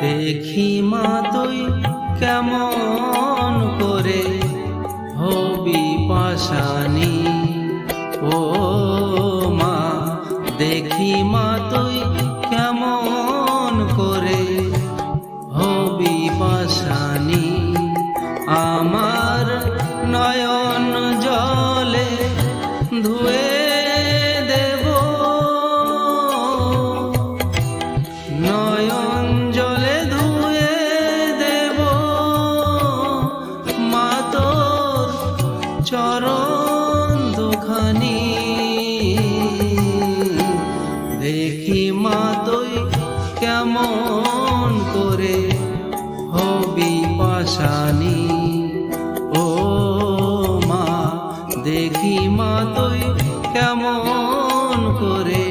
দেখি মা তুই কেমন করে হবি পাশানি। ও মা দেখি মা তুই কেমন করে হবি পাশানি। আমার নয়ন জলে ধুয়ে দেব, নয়ন জলে ধুয়ে দেব মা তোর চরণ দুখানি। দেখি মা তুই কেমন করে হবি পাশানি। ও মা দেখি মা তুই কেমন করে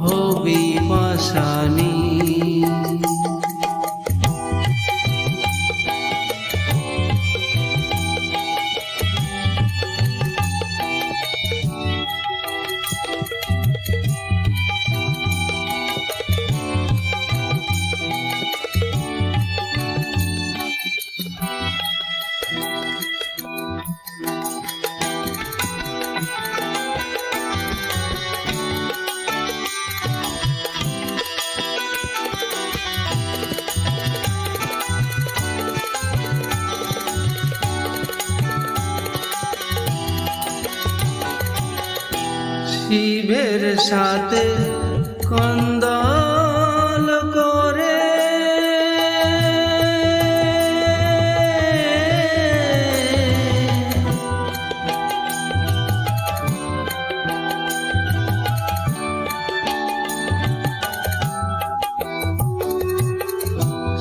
হবি পাশানি। শিবের সাথে কন্দল করে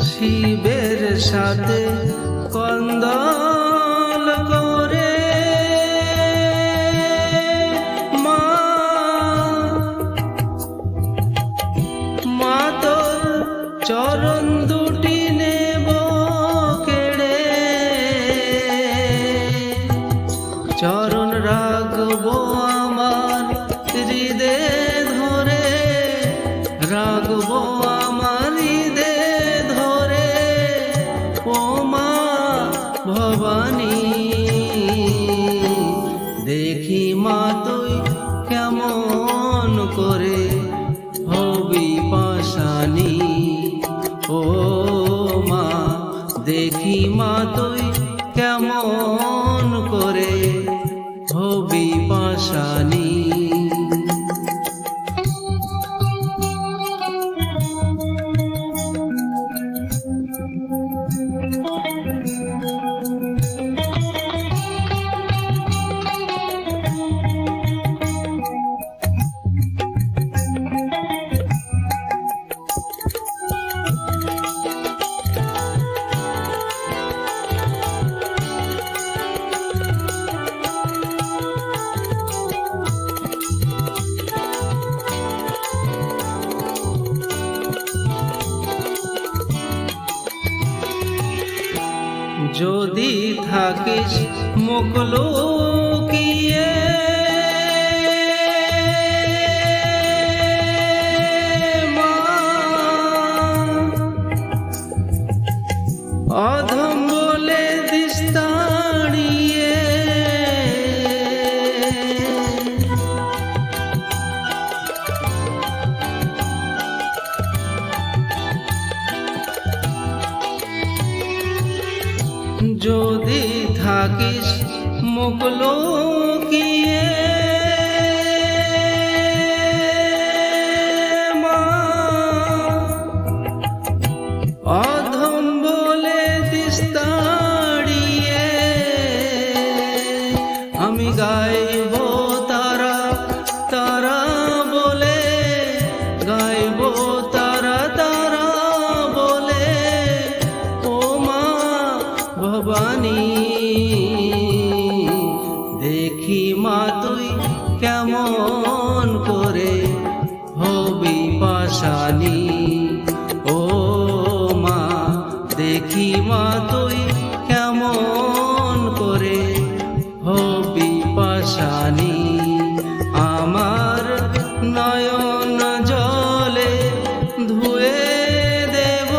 শিবের সাথে কন্দল করে চরণ দুটি নেব কেড়ে, চরণ রাখবো আমার হৃদে ধরে, রাখবো আমার হৃদে ধরে। ও মা ভবানী দেখি মা তুই কেমন করে হবি পাশানি। ও মা দেখি মা তুই কেমন করে হবি পাশানি। যদি থাকিস মুখ লুকিয়ে মা, অধম বলে দিস তাড়িয়ে, যদি থাকিস মুখ লুকিয়ে মা, অধম বলে দিস তাড়িয়ে, আমি গাইব তারা তারা বলে, গাইব তারা তারা বলে। ও মা ভবানী দেখি মা তুই কেমন করে হবি পাশানি। ও মা দেখি মা তুই কেমন করে হবি পাশানি। আমার নয়ন জলে ধুয়ে দেব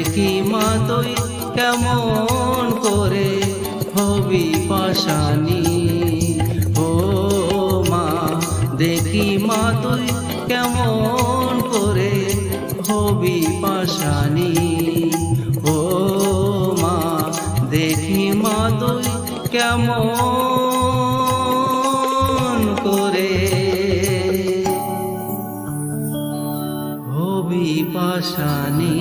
দেখি মা তুই কেমন করে হবি পাশানি। ও মা দেখি মা তুই কেমন করে হবি পাশানি। ও মা দেখি মা তুই কেমন করে হবি পাশানি।